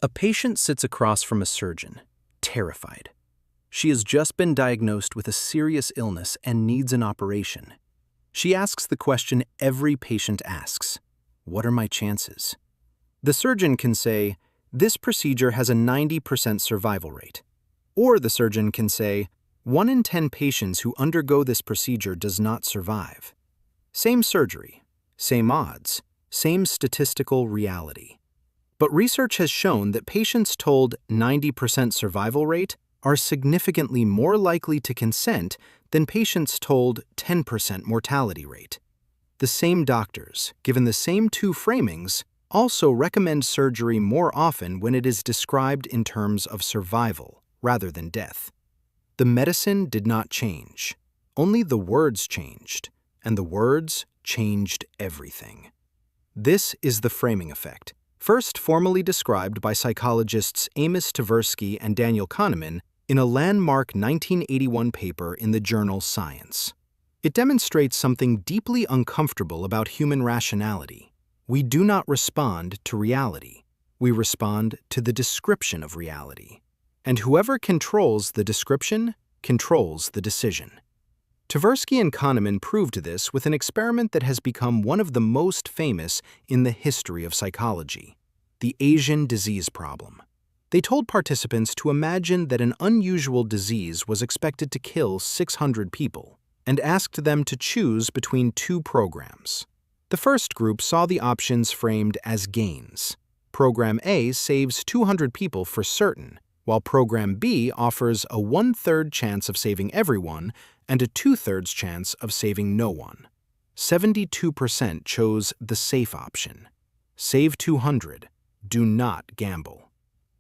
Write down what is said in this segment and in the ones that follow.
A patient sits across from a surgeon, terrified. She has just been diagnosed with a serious illness and needs an operation. She asks the question every patient asks: what are my chances? The surgeon can say, this procedure has a 90% survival rate. Or the surgeon can say, 1 in 10 patients who undergo this procedure does not survive. Same surgery, same odds, same statistical reality. But research has shown that patients told 90% survival rate are significantly more likely to consent than patients told 10% mortality rate. The same doctors, given the same two framings, also recommend surgery more often when it is described in terms of survival rather than death. The medicine did not change. Only the words changed, and the words changed everything. This is the framing effect, first formally described by psychologists Amos Tversky and Daniel Kahneman in a landmark 1981 paper in the journal Science. It demonstrates something deeply uncomfortable about human rationality. We do not respond to reality. We respond to the description of reality. And whoever controls the description controls the decision. Tversky and Kahneman proved this with an experiment that has become one of the most famous in the history of psychology: the Asian disease problem. They told participants to imagine that an unusual disease was expected to kill 600 people and asked them to choose between two programs. The first group saw the options framed as gains. Program A saves 200 people for certain, while Program B offers a 1/3 chance of saving everyone and a 2/3 chance of saving no one. 72% chose the safe option. Save 200. Do not gamble.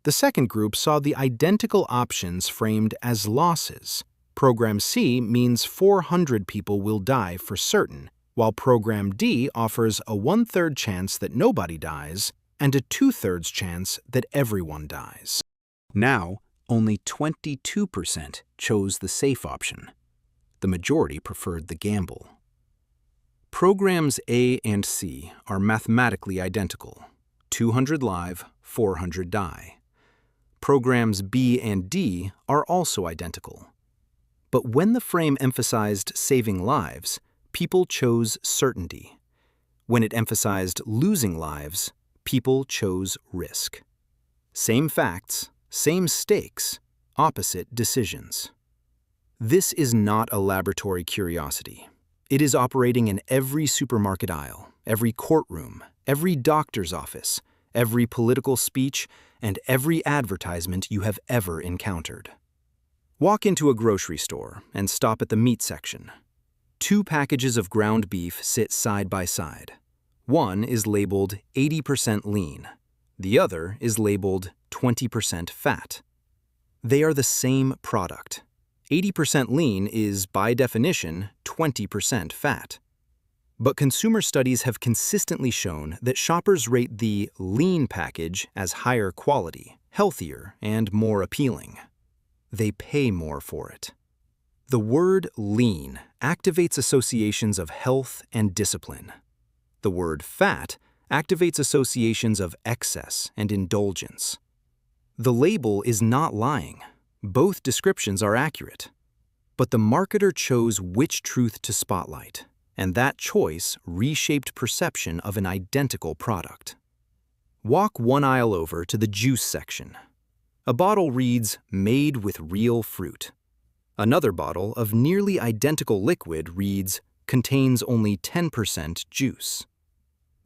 The second group saw the identical options framed as losses. Program C means 400 people will die for certain, while Program D offers a 1/3 chance that nobody dies and a 2/3 chance that everyone dies. Now, only 22% chose the safe option. The majority preferred the gamble. Programs A and C are mathematically identical. 200 live, 400 die. Programs B and D are also identical. But when the frame emphasized saving lives, people chose certainty. When it emphasized losing lives, people chose risk. Same facts, same stakes, opposite decisions. This is not a laboratory curiosity. It is operating in every supermarket aisle, every courtroom, every doctor's office, every political speech, and every advertisement you have ever encountered. Walk into a grocery store and stop at the meat section. 2 packages of ground beef sit side by side. One is labeled 80% lean. The other is labeled 20% fat. They are the same product. 80% lean is, by definition, 20% fat. But consumer studies have consistently shown that shoppers rate the lean package as higher quality, healthier, and more appealing. They pay more for it. The word lean activates associations of health and discipline. The word fat activates associations of excess and indulgence. The label is not lying. Both descriptions are accurate. But the marketer chose which truth to spotlight, and that choice reshaped perception of an identical product. Walk one aisle over to the juice section. A bottle reads, "Made with real fruit." Another bottle of nearly identical liquid reads, "Contains only 10% juice."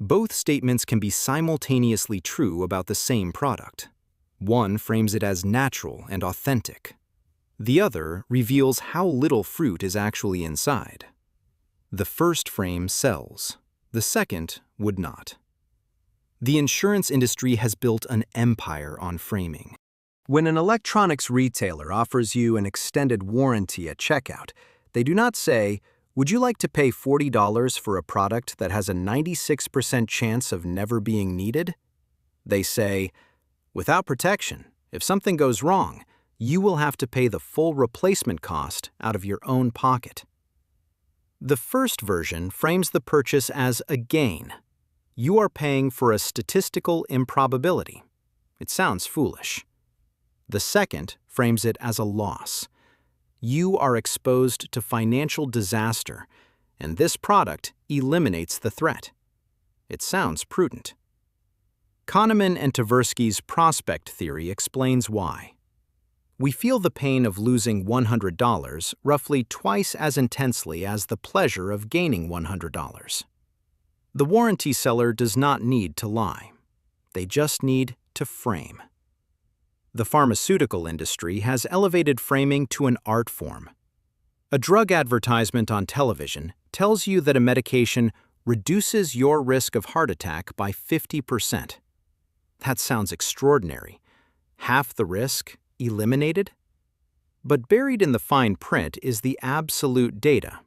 Both statements can be simultaneously true about the same product. One frames it as natural and authentic. The other reveals how little fruit is actually inside. The first frame sells. The second would not. The insurance industry has built an empire on framing. When an electronics retailer offers you an extended warranty at checkout, they do not say, "Would you like to pay $40 for a product that has a 96% chance of never being needed?" They say, "Without protection, if something goes wrong, you will have to pay the full replacement cost out of your own pocket." The first version frames the purchase as a gain. You are paying for a statistical improbability. It sounds foolish. The second frames it as a loss. You are exposed to financial disaster, and this product eliminates the threat. It sounds prudent. Kahneman and Tversky's prospect theory explains why. We feel the pain of losing $100 roughly twice as intensely as the pleasure of gaining $100. The warranty seller does not need to lie. They just need to frame. The pharmaceutical industry has elevated framing to an art form. A drug advertisement on television tells you that a medication reduces your risk of heart attack by 50%. That sounds extraordinary. Half the risk eliminated? But buried in the fine print is the absolute data.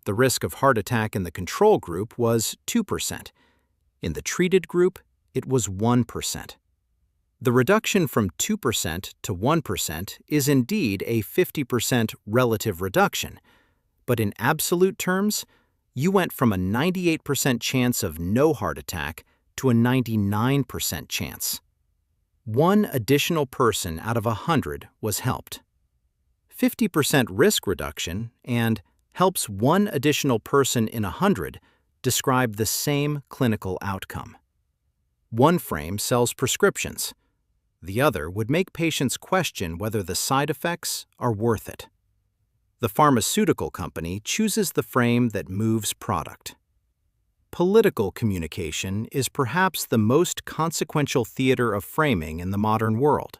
The risk of heart attack in the control group was 2%. In the treated group, it was 1%. The reduction from 2% to 1% is indeed a 50% relative reduction, but in absolute terms, you went from a 98% chance of no heart attack to a 99% chance. One additional person out of 100 was helped. 50% risk reduction and helps one additional person in 100 describe the same clinical outcome. One frame sells prescriptions. The other would make patients question whether the side effects are worth it. The pharmaceutical company chooses the frame that moves product. Political communication is perhaps the most consequential theater of framing in the modern world.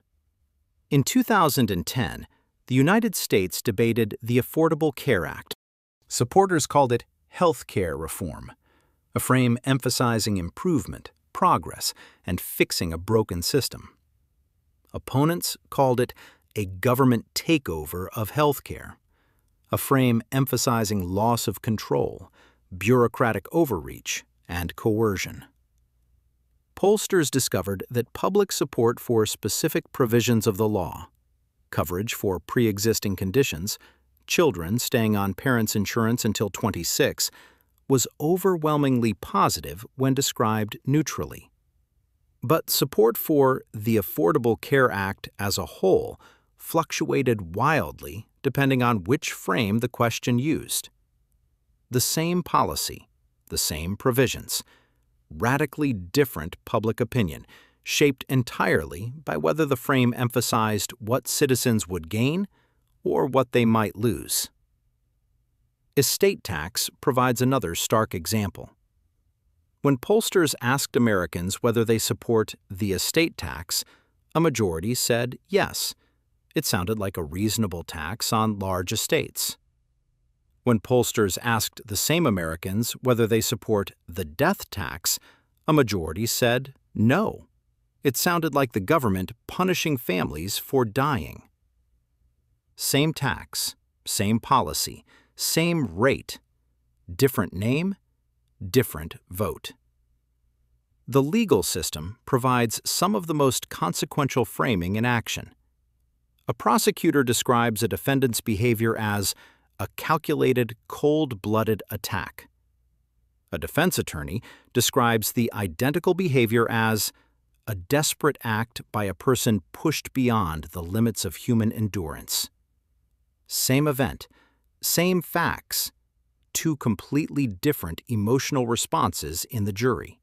In 2010, the United States debated the Affordable Care Act. Supporters called it health care reform, a frame emphasizing improvement, progress, and fixing a broken system. Opponents called it a government takeover of health care, a frame emphasizing loss of control, bureaucratic overreach, and coercion. Pollsters discovered that public support for specific provisions of the law, coverage for pre-existing conditions, children staying on parents' insurance until 26, was overwhelmingly positive when described neutrally. But support for the Affordable Care Act as a whole fluctuated wildly depending on which frame the question used. The same policy, the same provisions, radically different public opinion, shaped entirely by whether the frame emphasized what citizens would gain or what they might lose. Estate tax provides another stark example. When pollsters asked Americans whether they support the estate tax, a majority said yes. It sounded like a reasonable tax on large estates. When pollsters asked the same Americans whether they support the death tax, a majority said no. It sounded like the government punishing families for dying. Same tax, same policy, same rate, different name, different vote. The legal system provides some of the most consequential framing in action. A prosecutor describes a defendant's behavior as a calculated, cold-blooded attack. A defense attorney describes the identical behavior as a desperate act by a person pushed beyond the limits of human endurance. Same event, same facts, two completely different emotional responses in the jury.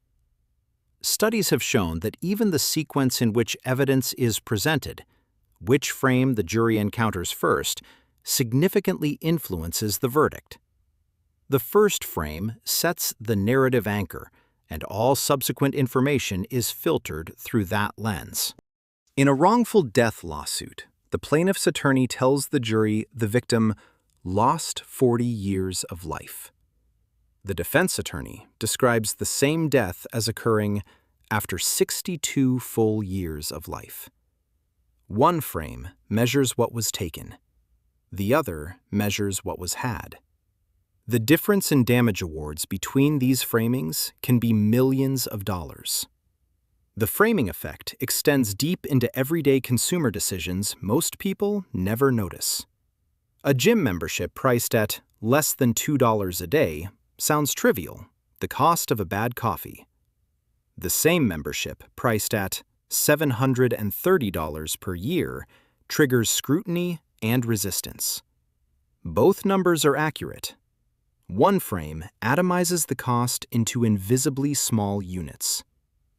Studies have shown that even the sequence in which evidence is presented, which frame the jury encounters first, significantly influences the verdict. The first frame sets the narrative anchor, and all subsequent information is filtered through that lens. In a wrongful death lawsuit, the plaintiff's attorney tells the jury the victim lost 40 years of life. The defense attorney describes the same death as occurring after 62 full years of life. One frame measures what was taken. The other measures what was had. The difference in damage awards between these framings can be millions of dollars. The framing effect extends deep into everyday consumer decisions most people never notice. A gym membership priced at less than $2 a day sounds trivial, the cost of a bad coffee. The same membership priced at $730 per year, triggers scrutiny and resistance. Both numbers are accurate. One frame atomizes the cost into invisibly small units.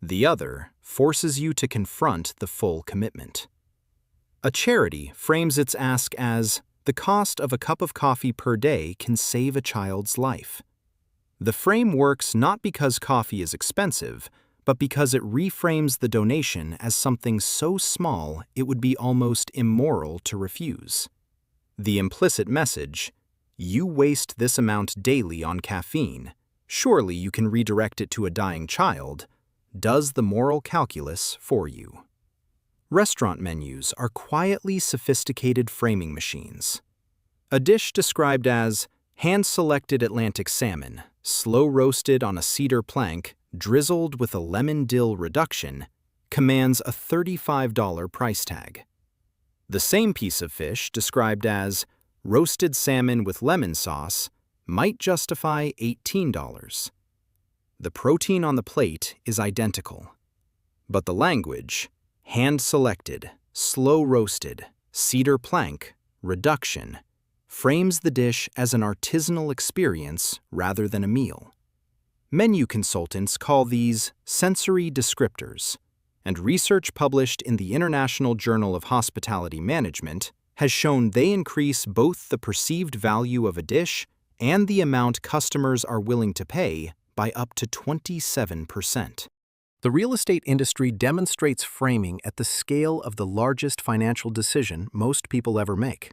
The other forces you to confront the full commitment. A charity frames its ask as, "The cost of a cup of coffee per day can save a child's life." The frame works not because coffee is expensive, but because it reframes the donation as something so small it would be almost immoral to refuse. The implicit message, "You waste this amount daily on caffeine, surely you can redirect it to a dying child," does the moral calculus for you. Restaurant menus are quietly sophisticated framing machines. A dish described as hand-selected Atlantic salmon, slow-roasted on a cedar plank, drizzled with a lemon dill reduction, commands a $35 price tag. The same piece of fish described as roasted salmon with lemon sauce might justify $18. The protein on the plate is identical, but the language, hand-selected, slow-roasted, cedar plank, reduction, frames the dish as an artisanal experience rather than a meal. Menu consultants call these sensory descriptors, and research published in the International Journal of Hospitality Management has shown they increase both the perceived value of a dish and the amount customers are willing to pay by up to 27%. The real estate industry demonstrates framing at the scale of the largest financial decision most people ever make.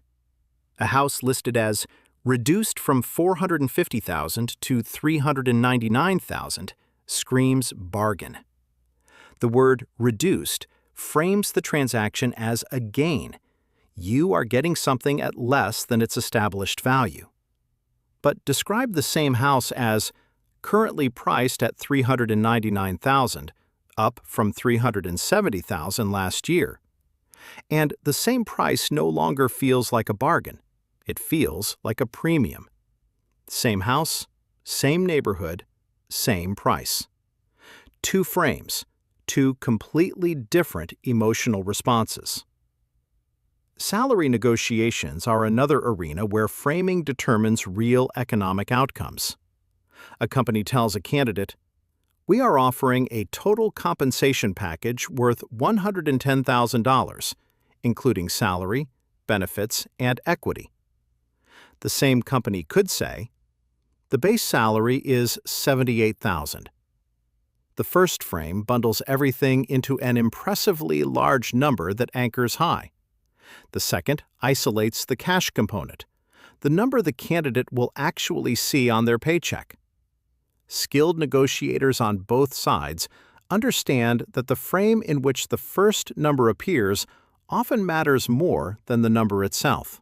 A house listed as reduced from $450,000 to $399,000 screams bargain. The word reduced frames the transaction as a gain. You are getting something at less than its established value. But describe the same house as currently priced at $399,000, up from $370,000 last year. And the same price no longer feels like a bargain. It feels like a premium. Same house, same neighborhood, same price. Two frames, two completely different emotional responses. Salary negotiations are another arena where framing determines real economic outcomes. A company tells a candidate, "We are offering a total compensation package worth $110,000, including salary, benefits, and equity." The same company could say, "The base salary is $78,000. The first frame bundles everything into an impressively large number that anchors high. The second isolates the cash component, the number the candidate will actually see on their paycheck. Skilled negotiators on both sides understand that the frame in which the first number appears often matters more than the number itself.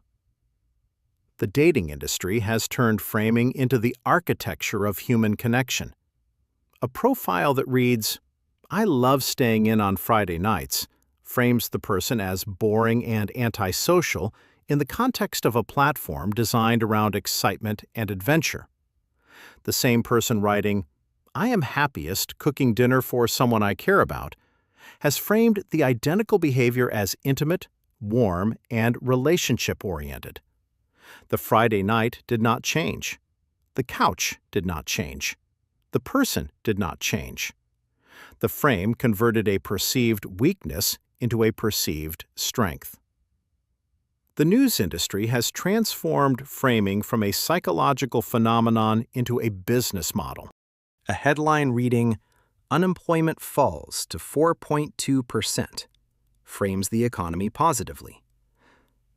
The dating industry has turned framing into the architecture of human connection. A profile that reads, "I love staying in on Friday nights," frames the person as boring and antisocial in the context of a platform designed around excitement and adventure. The same person writing, "I am happiest cooking dinner for someone I care about," has framed the identical behavior as intimate, warm, and relationship-oriented. The Friday night did not change. The couch did not change. The person did not change. The frame converted a perceived weakness into a perceived strength. The news industry has transformed framing from a psychological phenomenon into a business model. A headline reading, "Unemployment falls to 4.2%, frames the economy positively.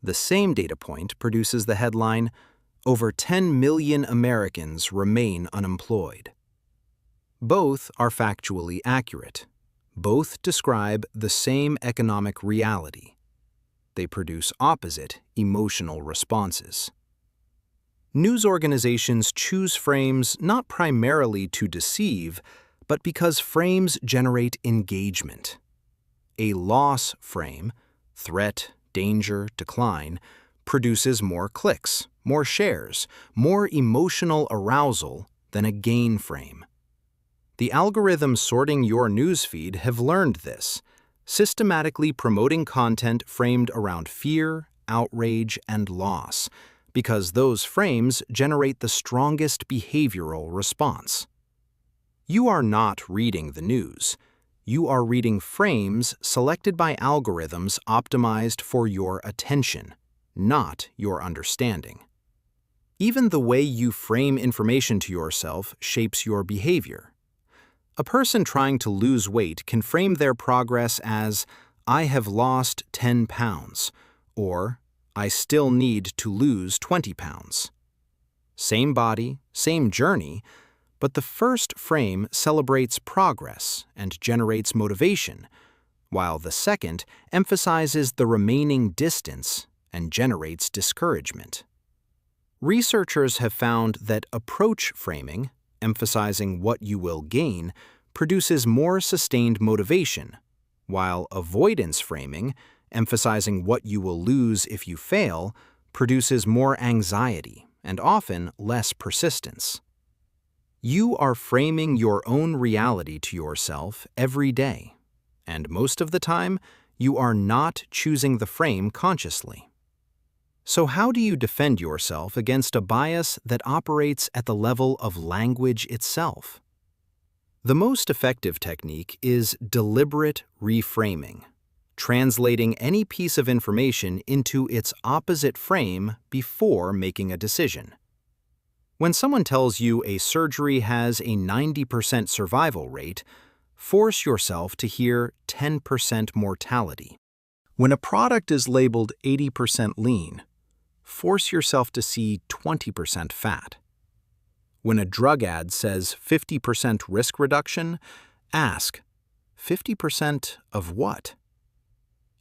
The same data point produces the headline, "Over 10 million Americans remain unemployed." Both are factually accurate. Both describe the same economic reality. They produce opposite emotional responses. News organizations choose frames not primarily to deceive, but because frames generate engagement. A loss frame, threat, danger, decline, produces more clicks, more shares, more emotional arousal than a gain frame. The algorithms sorting your newsfeed have learned this. systematically promoting content framed around fear, outrage, and loss, because those frames generate the strongest behavioral response. You are not reading the news. You are reading frames selected by algorithms optimized for your attention, not your understanding. Even the way you frame information to yourself shapes your behavior. A person trying to lose weight can frame their progress as, "I have lost 10 pounds," or "I still need to lose 20 pounds." Same body, same journey, but the first frame celebrates progress and generates motivation, while the second emphasizes the remaining distance and generates discouragement. Researchers have found that approach framing, emphasizing what you will gain, produces more sustained motivation, while avoidance framing, emphasizing what you will lose if you fail, produces more anxiety and often less persistence. You are framing your own reality to yourself every day, and most of the time, you are not choosing the frame consciously. So how do you defend yourself against a bias that operates at the level of language itself? The most effective technique is deliberate reframing, translating any piece of information into its opposite frame before making a decision. When someone tells you a surgery has a 90% survival rate, force yourself to hear 10% mortality. When a product is labeled 80% lean, force yourself to see 20% fat. When a drug ad says 50% risk reduction, ask, 50% of what?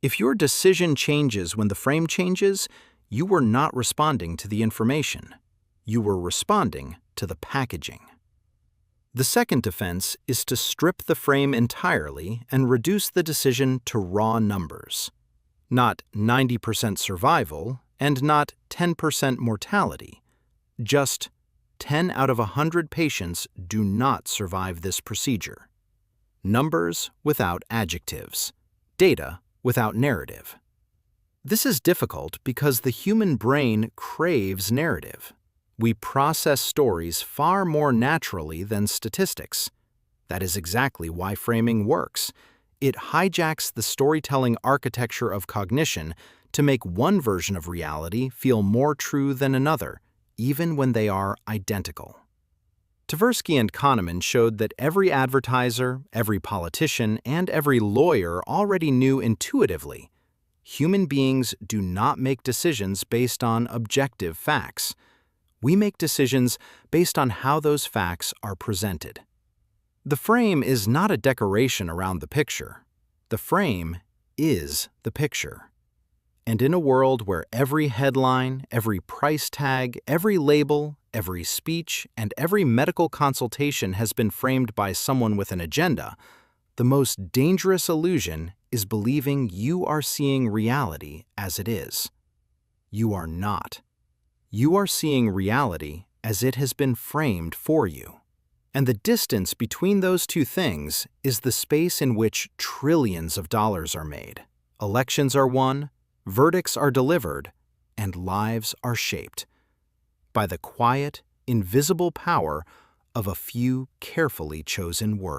If your decision changes when the frame changes, you were not responding to the information. You were responding to the packaging. The second defense is to strip the frame entirely and reduce the decision to raw numbers. Not 90% survival and not 10% mortality. Just 10 out of 100 patients do not survive this procedure. Numbers without adjectives. Data without narrative. This is difficult because the human brain craves narrative. We process stories far more naturally than statistics. That is exactly why framing works. It hijacks the storytelling architecture of cognition to make one version of reality feel more true than another, even when they are identical. Tversky and Kahneman showed that every advertiser, every politician, and every lawyer already knew intuitively, human beings do not make decisions based on objective facts. We make decisions based on how those facts are presented. The frame is not a decoration around the picture. The frame is the picture. And in a world where every headline, every price tag, every label, every speech, and every medical consultation has been framed by someone with an agenda, the most dangerous illusion is believing you are seeing reality as it is. You are not. You are seeing reality as it has been framed for you. And the distance between those two things is the space in which trillions of dollars are made. Elections are won, verdicts are delivered, and lives are shaped by the quiet, invisible power of a few carefully chosen words.